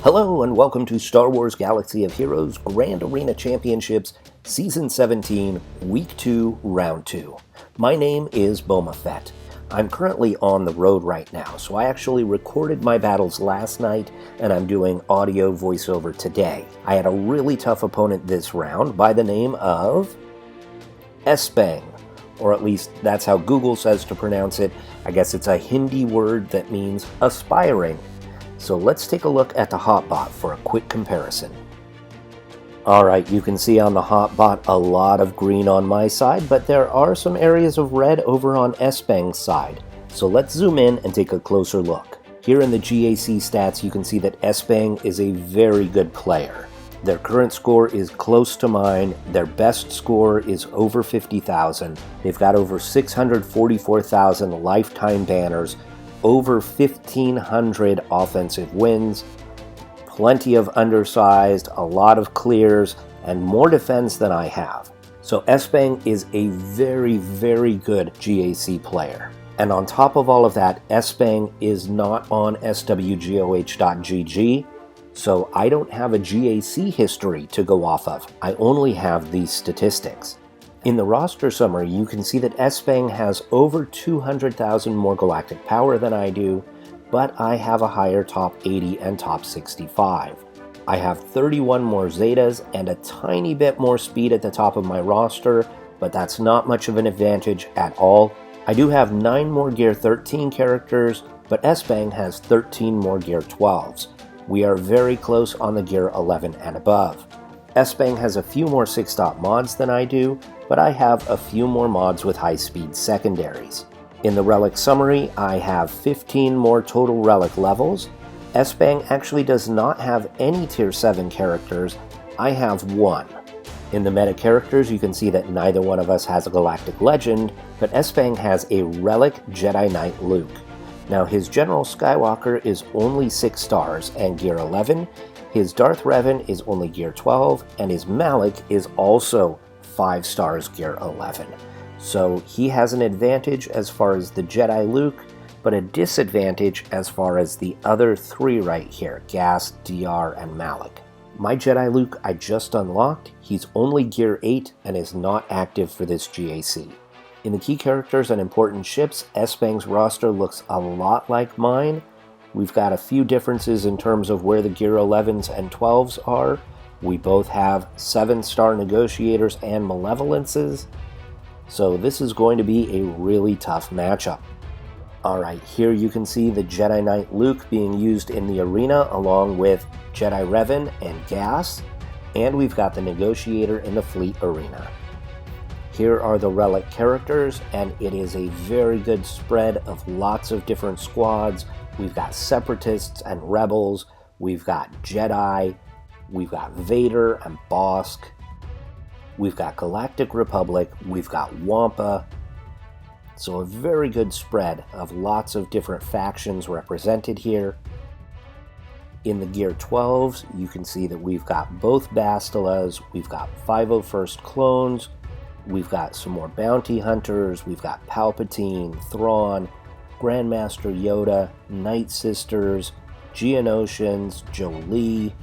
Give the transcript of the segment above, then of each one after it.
Hello and welcome to Star Wars Galaxy of Heroes Grand Arena Championships Season 17, Week 2, Round 2. My name is Boma Fett. I'm currently on the road right now, so I actually recorded my battles last night and I'm doing audio voiceover today. I had a really tough opponent this round by the name of Espaeng, or at least that's how Google says to pronounce it. I guess it's a Hindi word that means aspiring. So let's take a look at the hotbot for a quick comparison. Alright, you can see on the hotbot a lot of green on my side, but there are some areas of red over on Espaeng's side. So let's zoom in and take a closer look. Here in the GAC stats you can see that Espaeng is a very good player. Their current score is close to mine, their best score is over 50,000, they've got over 644,000 lifetime banners, over 1,500 offensive wins, plenty of undersized, a lot of clears, and more defense than I have. So Espaeng is a very, very good GAC player. And on top of all of that, Espaeng is not on SWGOH.GG, so I don't have a GAC history to go off of. I only have these statistics. In the roster summary, you can see that Espaeng has over 200,000 more galactic power than I do, but I have a higher top 80 and top 65. I have 31 more Zetas and a tiny bit more speed at the top of my roster, but that's not much of an advantage at all. I do have 9 more Gear 13 characters, but Espaeng has 13 more Gear 12s. We are very close on the Gear 11 and above. Espaeng has a few more 6-stop mods than I do, but I have a few more mods with high-speed secondaries. In the relic summary, I have 15 more total relic levels. Espaeng actually does not have any tier 7 characters. I have 1. In the meta characters, you can see that neither one of us has a galactic legend, but Espaeng has a relic Jedi Knight Luke. Now his General Skywalker is only 6 stars and Gear 11, his Darth Revan is only Gear 12, and his Malak is also 5 stars Gear 11. So he has an advantage as far as the Jedi Luke, but a disadvantage as far as the other 3 right here, Gas, DR, and Malak. My Jedi Luke I just unlocked, he's only Gear 8 and is not active for this GAC. In the key characters and important ships, Espaeng's roster looks a lot like mine. We've got a few differences in terms of where the Gear 11s and 12s are. We both have 7-star Negotiators and Malevolences, so this is going to be a really tough matchup. Alright, here you can see the Jedi Knight Luke being used in the arena along with Jedi Revan and Gas, and we've got the Negotiator in the Fleet Arena. Here are the relic characters, and it is a very good spread of lots of different squads. We've got Separatists and Rebels, we've got Jedi, we've got Vader and Bosk, we've got Galactic Republic, we've got Wampa. So a very good spread of lots of different factions represented here. In the Gear 12s, you can see that we've got both Bastilas, we've got 501st clones, we've got some more bounty hunters, we've got Palpatine, Thrawn, Grandmaster Yoda, Night Sisters, GInOceans, Jolie.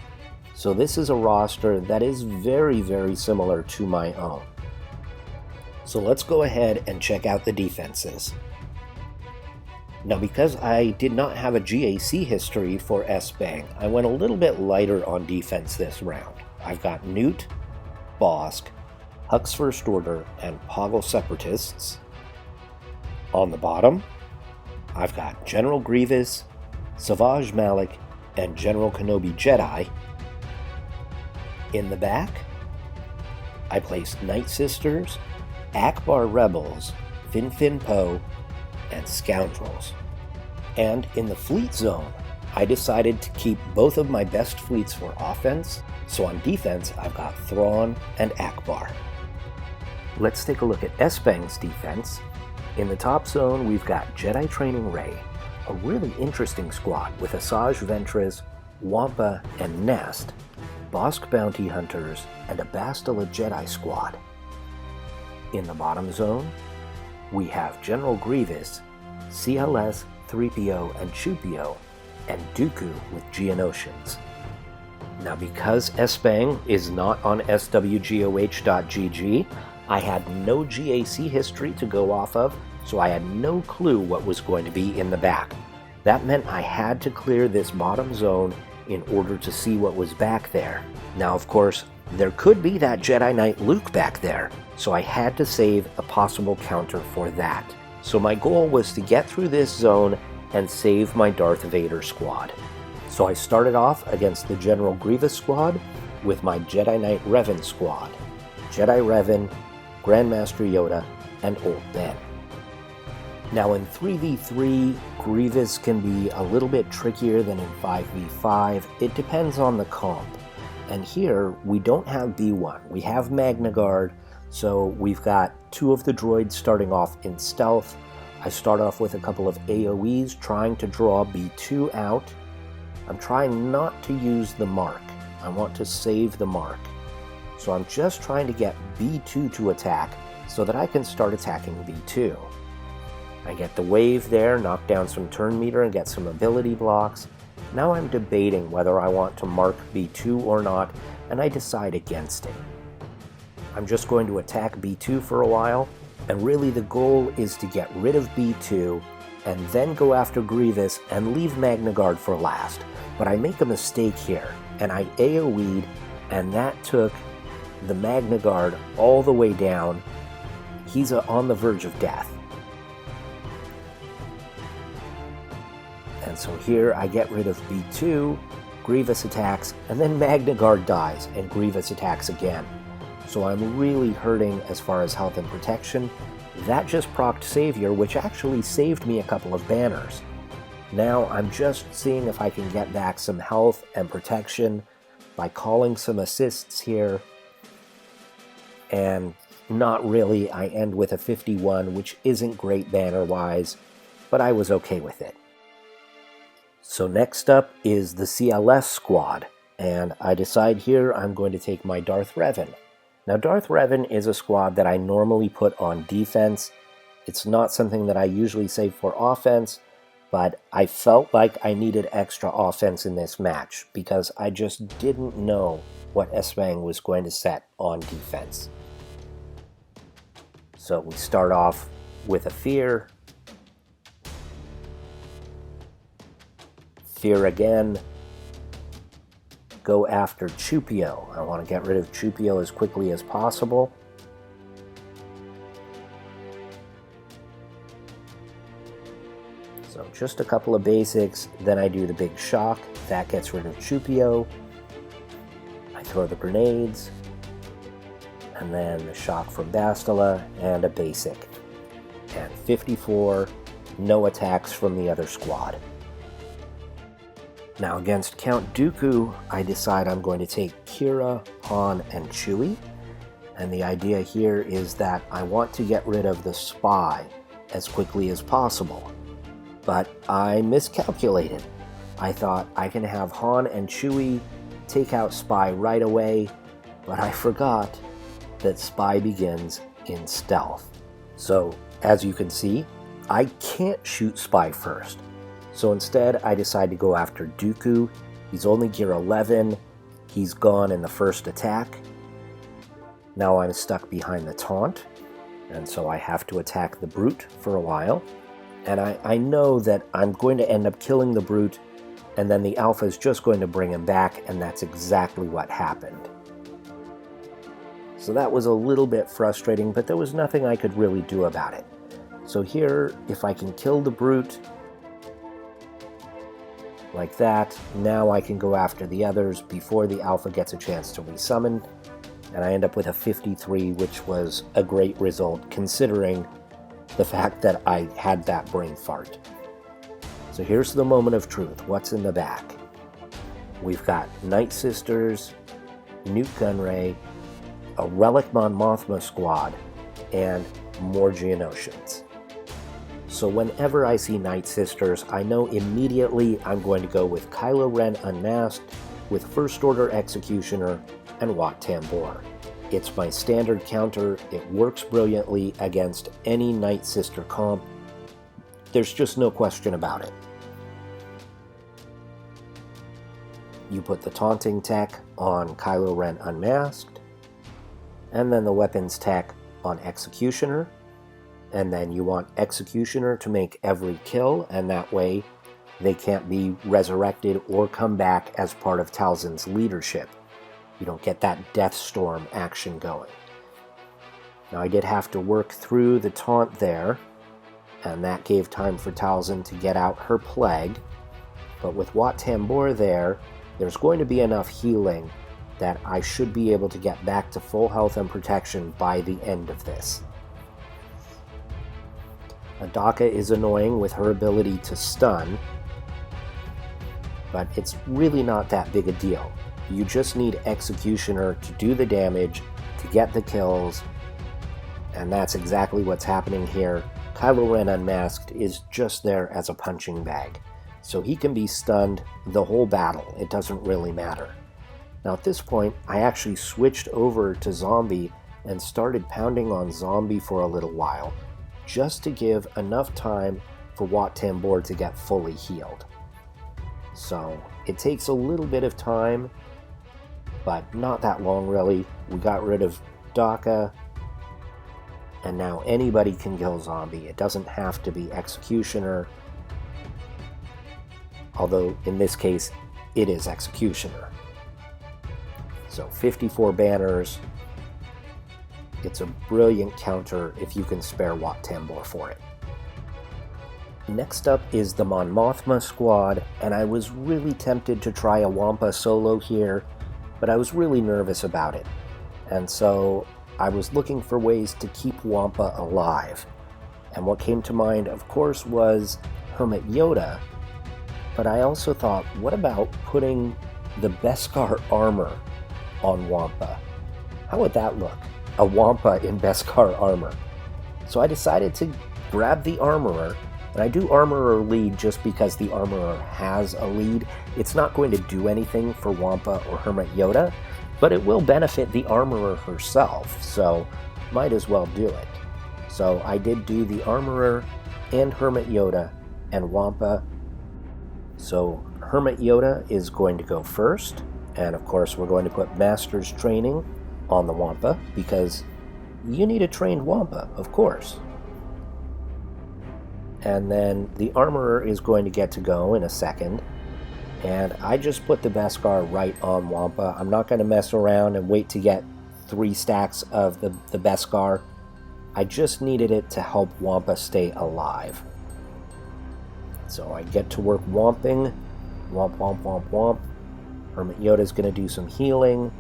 So this is a roster that is very, very similar to my own. So let's go ahead and check out the defenses. Now because I did not have a GAC history for Espaeng, I went a little bit lighter on defense this round. I've got Newt, Bosk, Hux First Order, and Poggle Separatists. On the bottom, I've got General Grievous, Savage Malak, and General Kenobi Jedi. In the back, I placed Night Sisters, Akbar Rebels, Fin Fin Poe, and Scoundrels. And in the fleet zone, I decided to keep both of my best fleets for offense, so on defense I've got Thrawn and Akbar. Let's take a look at Espaeng's defense. In the top zone, we've got Jedi Training Rey, a really interesting squad with Assage Ventress, Wampa, and Nest, Bosk Bounty Hunters, and a Bastila Jedi squad. In the bottom zone, we have General Grievous, CLS, 3PO, and Chupio, and Dooku with GInOceans. Now, because Espaeng is not on SWGOH.GG, I had no GAC history to go off of, so I had no clue what was going to be in the back. That meant I had to clear this bottom zone in order to see what was back there. Now, of course, there could be that Jedi Knight Luke back there, so I had to save a possible counter for that. So my goal was to get through this zone and save my Darth Vader squad. So I started off against the General Grievous squad with my Jedi Knight Revan squad. Jedi Revan, Grandmaster Yoda, and Old Ben. Now in 3v3, Grievous can be a little bit trickier than in 5v5. It depends on the comp. And here, we don't have B1. We have Magna Guard, so we've got 2 of the droids starting off in stealth. I start off with a couple of AoEs trying to draw B2 out. I'm trying not to use the mark. I want to save the mark. So I'm just trying to get B2 to attack so that I can start attacking B2. I get the wave there, knock down some turn meter and get some ability blocks. Now I'm debating whether I want to mark B2 or not, and I decide against it. I'm just going to attack B2 for a while, and really the goal is to get rid of B2 and then go after Grievous and leave Magna Guard for last. But I make a mistake here, and I AoE'd, and that took the Magna Guard all the way down. He's on the verge of death. And so here I get rid of B2, Grievous attacks, and then Magna Guard dies, and Grievous attacks again. So I'm really hurting as far as health and protection. That just procced Savior, which actually saved me a couple of banners. Now I'm just seeing if I can get back some health and protection by calling some assists here. And not really, I end with a 51, which isn't great banner-wise, but I was okay with it. So next up is the CLS squad, and I decide here I'm going to take my Darth Revan. Now Darth Revan is a squad that I normally put on defense. It's not something that I usually save for offense, but I felt like I needed extra offense in this match because I just didn't know what Espaeng was going to set on defense. So we start off with a Fear. Fear again. Go after Chupio. I want to get rid of Chupio as quickly as possible. So just a couple of basics, then I do the big shock. That gets rid of Chupio. I throw the grenades, and then the shock from Bastila, and a basic. And 54, no attacks from the other squad. Now against Count Dooku, I decide I'm going to take Kira, Han, and Chewie. And the idea here is that I want to get rid of the spy as quickly as possible. But I miscalculated. I thought I can have Han and Chewie take out Spy right away, but I forgot that Spy begins in stealth. So, as you can see, I can't shoot Spy first. So instead, I decide to go after Dooku. He's only gear 11. He's gone in the first attack. Now I'm stuck behind the taunt, and so I have to attack the Brute for a while. And I know that I'm going to end up killing the Brute, and then the Alpha is just going to bring him back, and that's exactly what happened. So that was a little bit frustrating, but there was nothing I could really do about it. So here, if I can kill the Brute, like that, now I can go after the others before the Alpha gets a chance to resummon, and I end up with a 53, which was a great result considering the fact that I had that brain fart. So here's the moment of truth. What's in the back? We've got Night Sisters, Newt Gunray, a Relic Mon Mothma squad, and more GInOceans. So whenever I see Night Sisters, I know immediately I'm going to go with Kylo Ren Unmasked, with First Order Executioner, and Wat Tambor. It's my standard counter. It works brilliantly against any Night Sister comp. There's just no question about it. You put the taunting tech on Kylo Ren unmasked, and then the weapons tech on Executioner, and then you want Executioner to make every kill, and that way they can't be resurrected or come back as part of Talzin's leadership. You don't get that Death Storm action going. Now I did have to work through the taunt there, and that gave time for Talzin to get out her plague, but with Wat Tambor there's going to be enough healing that I should be able to get back to full health and protection by the end of this. Adaka is annoying with her ability to stun, but it's really not that big a deal. You just need Executioner to do the damage, to get the kills, and that's exactly what's happening here. Kylo Ren unmasked is just there as a punching bag, so he can be stunned the whole battle. It doesn't really matter. Now at this point, I actually switched over to Zombie and started pounding on Zombie for a little while, just to give enough time for Wat Tambor to get fully healed. So it takes a little bit of time, but not that long really. We got rid of Daka, and now anybody can kill Zombie. It doesn't have to be Executioner, although in this case it is Executioner. So 54 banners. It's a brilliant counter if you can spare Wat Tambor for it. Next up is the Mon Mothma squad, and I was really tempted to try a Wampa solo here, but I was really nervous about it. And so I was looking for ways to keep Wampa alive. And what came to mind, of course, was Hermit Yoda, but I also thought, what about putting the Beskar armor on Wampa? How would that look? A Wampa in Beskar armor. So I decided to grab the Armorer, and I do Armorer lead just because the Armorer has a lead. It's not going to do anything for Wampa or Hermit Yoda, but it will benefit the Armorer herself, so might as well do it. So I did do the Armorer and Hermit Yoda and Wampa. So Hermit Yoda is going to go first, and of course we're going to put Master's Training on the Wampa, because you need a trained Wampa, of course. And then the Armorer is going to get to go in a second, and I just put the Beskar right on Wampa. I'm not going to mess around and wait to get 3 stacks of the Beskar. I just needed it to help Wampa stay alive. So I get to work Wamping. Womp, womp, womp, womp. Hermit Yoda's going to do some healing.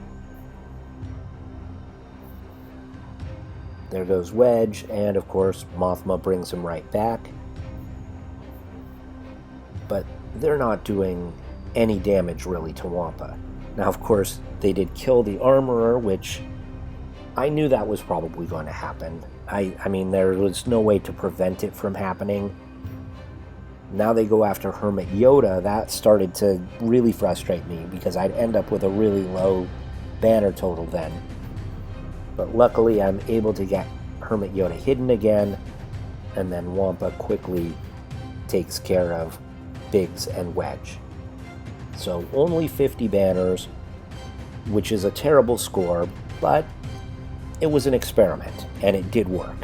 There goes Wedge, and of course Mothma brings him right back. But they're not doing any damage really to Wampa. Now of course they did kill the Armorer, which I knew that was probably going to happen. I mean, there was no way to prevent it from happening. Now they go after Hermit Yoda. That started to really frustrate me because I'd end up with a really low banner total then. But luckily I'm able to get Hermit Yoda hidden again, and then Wampa quickly takes care of Biggs and Wedge. So only 50 banners, which is a terrible score, but it was an experiment, and it did work.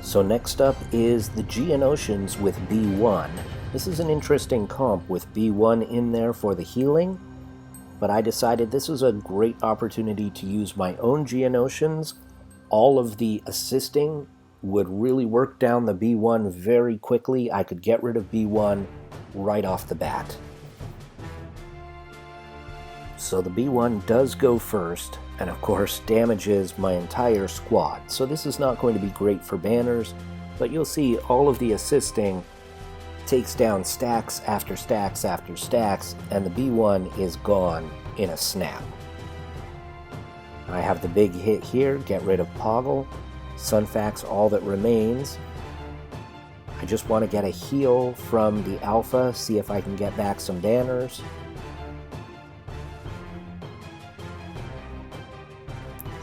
So next up is the GInOceans with B1. This is an interesting comp with B1 in there for the healing, but I decided this was a great opportunity to use my own GInOceans. All of the assisting would really work down the B1 very quickly. I could get rid of B1 right off the bat. So the B1 does go first, and of course damages my entire squad. So this is not going to be great for banners, but you'll see all of the assisting takes down stacks after stacks after stacks, and the B1 is gone in a snap. I have the big hit here, get rid of Poggle. Sunfax all that remains. I just want to get a heal from the Alpha, see if I can get back some banners.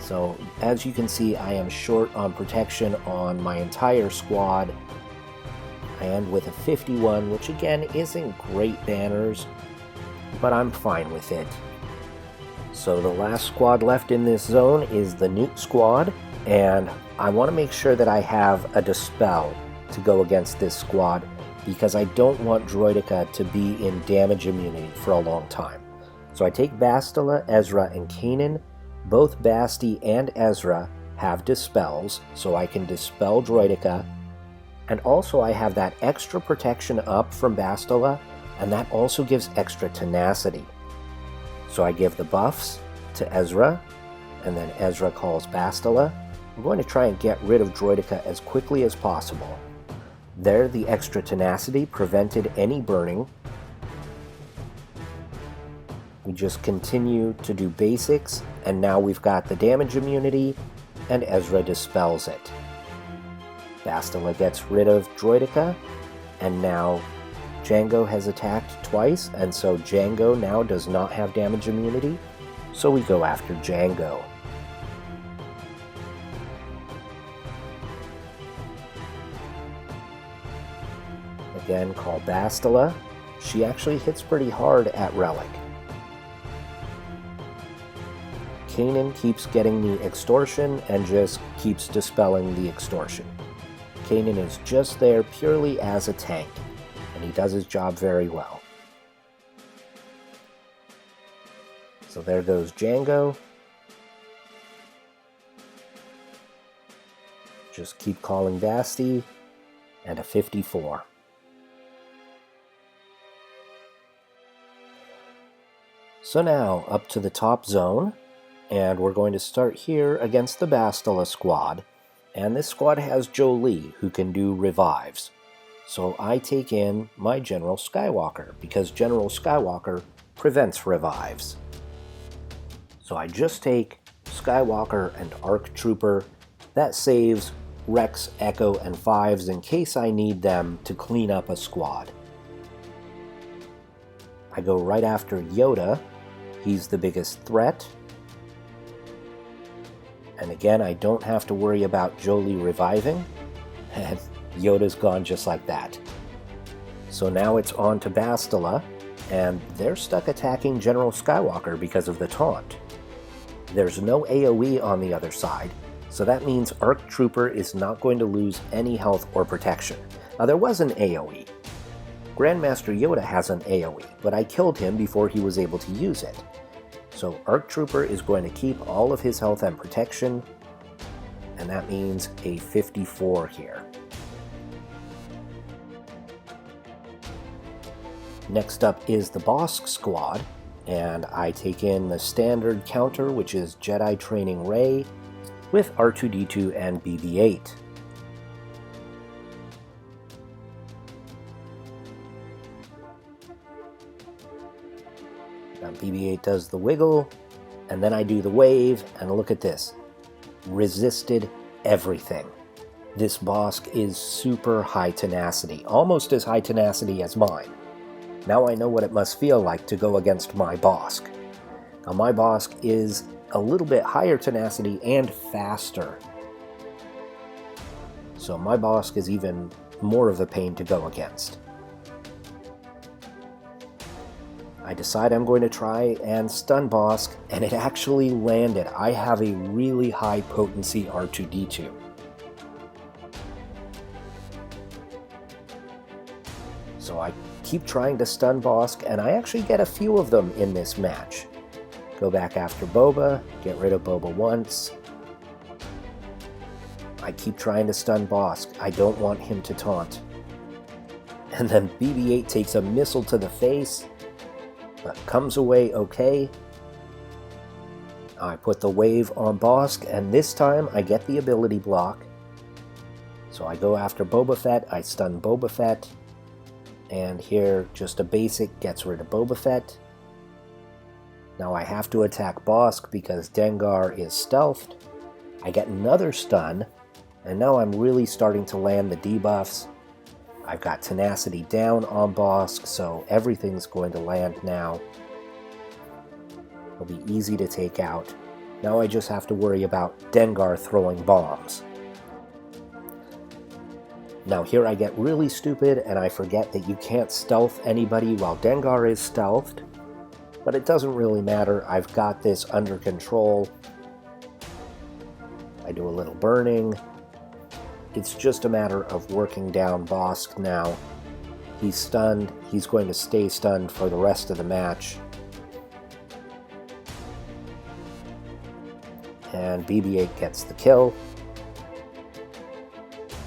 So as you can see, I am short on protection on my entire squad. I end with a 51, which again isn't great banners, but I'm fine with it. So the last squad left in this zone is the Newt squad, and I want to make sure that I have a Dispel to go against this squad, because I don't want Droideka to be in damage immunity for a long time. So I take Bastila, Ezra, and Kanan. Both Basti and Ezra have Dispels, so I can Dispel Droideka. And also I have that extra protection up from Bastila, and that also gives extra tenacity. So I give the buffs to Ezra, and then Ezra calls Bastila. I'm going to try and get rid of Droideka as quickly as possible. There, the extra tenacity prevented any burning. We just continue to do basics, and now we've got the damage immunity, and Ezra dispels it. Bastila gets rid of Droideka, and now Jango has attacked twice, and so Jango now does not have damage immunity, so we go after Jango. Again, call Bastila. She actually hits pretty hard at Relic. Kanan keeps getting the extortion and just keeps dispelling the extortion. Kanan is just there purely as a tank, and he does his job very well. So there goes Jango. Just keep calling Basti, and a 54. So now, up to the top zone, and we're going to start here against the Bastila squad, and this squad has Jolee, who can do revives. So I take in my General Skywalker, because General Skywalker prevents revives. So I just take Skywalker and ARC Trooper. That saves Rex, Echo, and Fives in case I need them to clean up a squad. I go right after Yoda. He's the biggest threat. And again, I don't have to worry about Jolee reviving. And Yoda's gone just like that. So now it's on to Bastila, and they're stuck attacking General Skywalker because of the taunt. There's no AoE on the other side, so that means ARC Trooper is not going to lose any health or protection. Now there was an AoE. Grandmaster Yoda has an AoE, but I killed him before he was able to use it. So ARC Trooper is going to keep all of his health and protection, and that means a 54 here. Next up is the Bosk squad, and I take in the standard counter, which is Jedi Training Rey, with R2-D2 and BB-8. Now BB-8 does the wiggle, and then I do the wave, and look at this. Resisted everything. This Bosk is super high tenacity, almost as high tenacity as mine. Now I know what it must feel like to go against my Bosk. Now my Bosk is a little bit higher tenacity and faster. So my Bosk is even more of a pain to go against. I decide I'm going to try and stun Bosk, and it actually landed. I have a really high potency R2-D2. So I keep trying to stun Bosk, and I actually get a few of them in this match. Go back after Boba, get rid of Boba once. I keep trying to stun Bosk. I don't want him to taunt. And then BB-8 takes a missile to the face, but comes away okay. I put the wave on Bosk, and this time I get the ability block. So I go after Boba Fett, I stun Boba Fett, and here just a basic gets rid of Boba Fett. Now I have to attack Bosk because Dengar is stealthed. I get another stun, and now I'm really starting to land the debuffs. I've got tenacity down on Bosk, so everything's going to land now. It'll be easy to take out. Now I just have to worry about Dengar throwing bombs. Now here I get really stupid and I forget that you can't stealth anybody while Dengar is stealthed, but it doesn't really matter. I've got this under control. I do a little burning. It's just a matter of working down Bossk now. He's stunned. He's going to stay stunned for the rest of the match. And BB-8 gets the kill.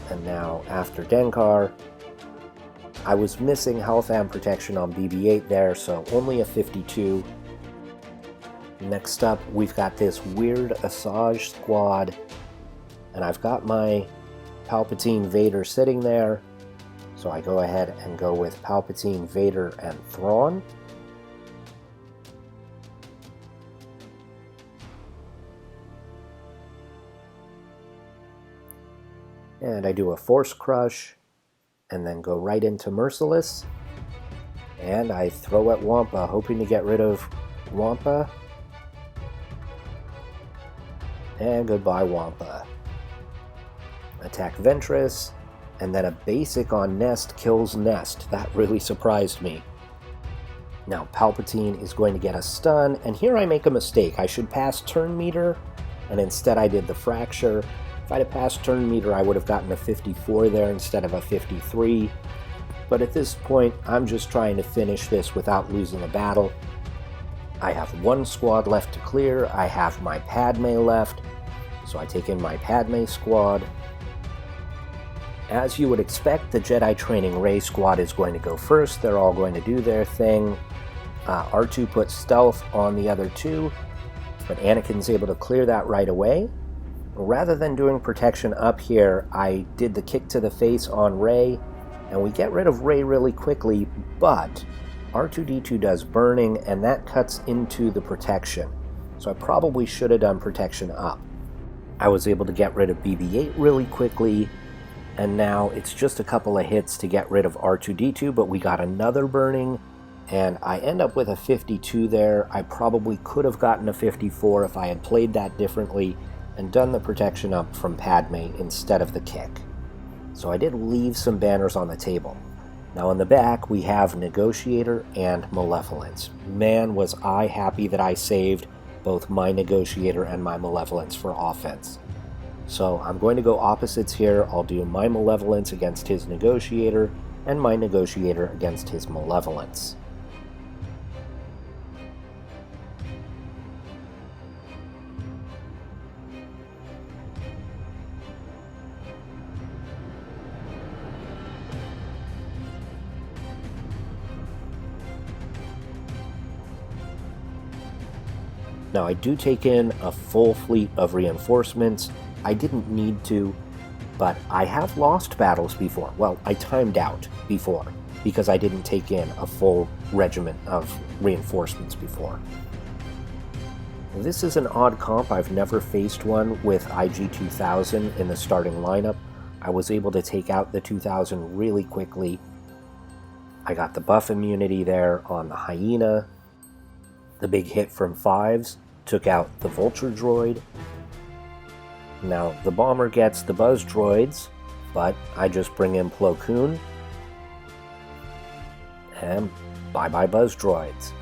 And now, after Dengar, I was missing health and protection on BB-8 there, so only a 52. Next up, we've got this weird Assage squad, and I've got my Palpatine Vader sitting there, so I go ahead and go with Palpatine, Vader, and Thrawn. And I do a Force Crush, and then go right into Merciless. And I throw at Wampa, hoping to get rid of Wampa. And goodbye, Wampa. Attack Ventress, and then a basic on Nest kills Nest. That really surprised me. Now Palpatine is going to get a stun, and here I make a mistake. I should pass turn meter, and instead I did the fracture. If I'd have passed turn meter, I would have gotten a 54 there instead of a 53. But at this point, I'm just trying to finish this without losing a battle. I have one squad left to clear. I have my Padme left, so I take in my Padme squad. As you would expect, the Jedi Training Rey squad is going to go first. They're all going to do their thing. R2 puts stealth on the other two, but Anakin's able to clear that right away. Rather than doing protection up here, I did the kick to the face on Rey, and we get rid of Rey really quickly, but R2-D2 does burning, and that cuts into the protection. So I probably should have done protection up. I was able to get rid of BB-8 really quickly, and now it's just a couple of hits to get rid of R2-D2, but we got another burning, and I end up with a 52 there. I probably could have gotten a 54 if I had played that differently and done the protection up from Padme instead of the kick. So I did leave some banners on the table. Now in the back we have Negotiator and Malevolence. Man, was I happy that I saved both my Negotiator and my Malevolence for offense. So I'm going to go opposites here. I'll do my Malevolence against his Negotiator and my Negotiator against his Malevolence. Now I do take in a full fleet of reinforcements. I didn't need to, but I have lost battles before. Well, I timed out before because I didn't take in a full regiment of reinforcements before. This is an odd comp. I've never faced one with IG-2000 in the starting lineup. I was able to take out the 2000 really quickly. I got the buff immunity there on the Hyena. The big hit from 5s took out the Vulture droid. Now the bomber gets the Buzz droids, but I just bring in Plo Koon. And bye-bye Buzz droids.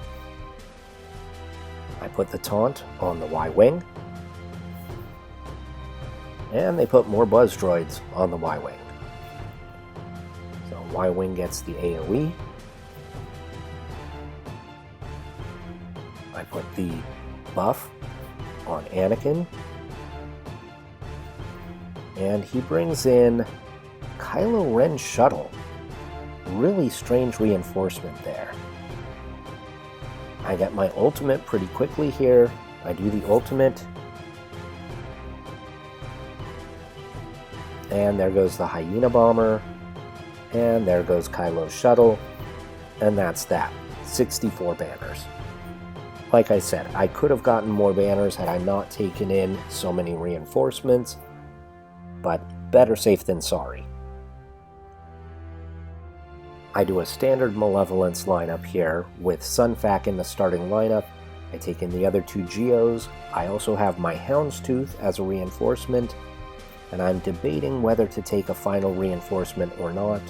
I put the taunt on the Y-Wing. And they put more Buzz droids on the Y-Wing. So Y-Wing gets the AoE. I put the buff on Anakin, and he brings in Kylo Ren shuttle. Really strange reinforcement there. I get my ultimate pretty quickly here. I do the ultimate, and there goes the Hyena bomber, and there goes Kylo's shuttle, and that's that. 64 banners. Like I said, I could have gotten more banners had I not taken in so many reinforcements, but better safe than sorry. I do a standard Malevolence lineup here with Sunfac in the starting lineup. I take in the other two Geos. I also have my Houndstooth as a reinforcement, and I'm debating whether to take a final reinforcement or not.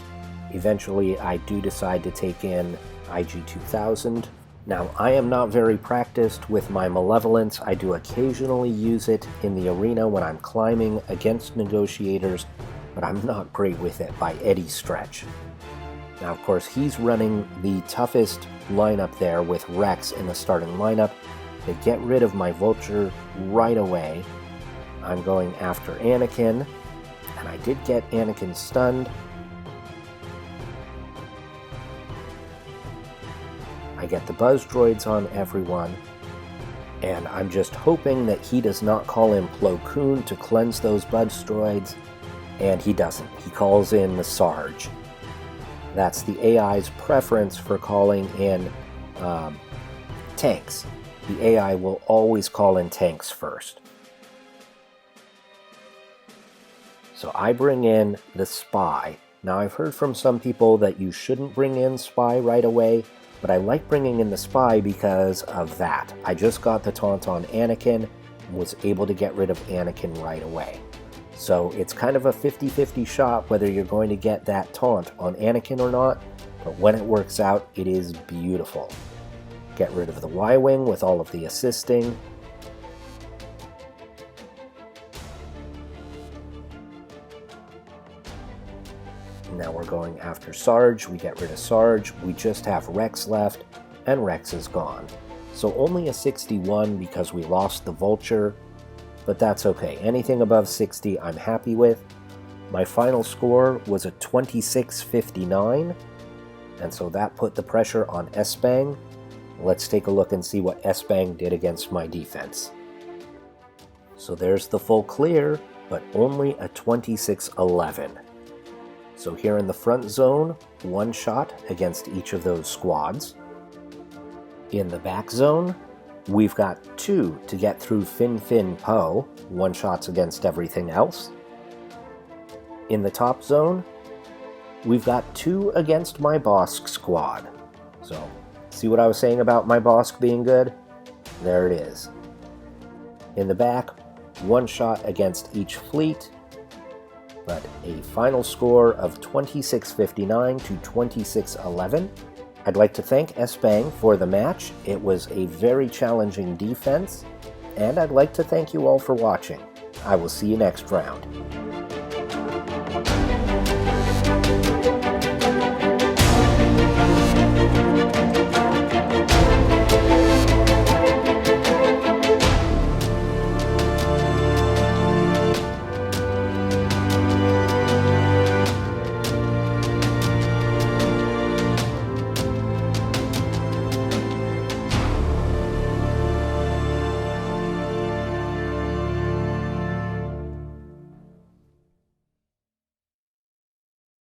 Eventually, I do decide to take in IG-2000. Now, I am not very practiced with my Malevolence. I do occasionally use it in the arena when I'm climbing against negotiators, but I'm not great with it by any stretch. Now, of course, he's running the toughest lineup there with Rex in the starting lineup. To get rid of my Vulture right away, I'm going after Anakin, and I did get Anakin stunned. I get the Buzz Droids on everyone, and I'm just hoping that he does not call in Plo Koon to cleanse those Buzz Droids, and he doesn't. He calls in the Assage. That's the AI's preference for calling in tanks. The AI will always call in tanks first. So I bring in the Spy. Now, I've heard from some people that you shouldn't bring in Spy right away, but I like bringing in the Spy because of that. I just got the taunt on Anakin and was able to get rid of Anakin right away. So it's kind of a 50-50 shot whether you're going to get that taunt on Anakin or not, but when it works out, it is beautiful. Get rid of the Y-Wing with all of the assisting. Now we're going after Sarge. We get rid of Sarge. We just have Rex left, and Rex is gone. So only a 61 because we lost the Vulture, but that's okay. Anything above 60 I'm happy with. My final score was a 2659, and so that put the pressure on Espaeng. Let's take a look and see what Espaeng did against my defense. So there's the full clear, but only a 2611. So here in the front zone, one shot against each of those squads. In the back zone, we've got 2 to get through Fin Poe, one shots against everything else. In the top zone, we've got 2 against my Bosk squad. So, see what I was saying about my Bosk being good? There it is. In the back, one shot against each fleet, but a final score of 2659 to 2611. I'd like to thank Espaeng for the match. It was a very challenging defense, and I'd like to thank you all for watching. I will see you next round.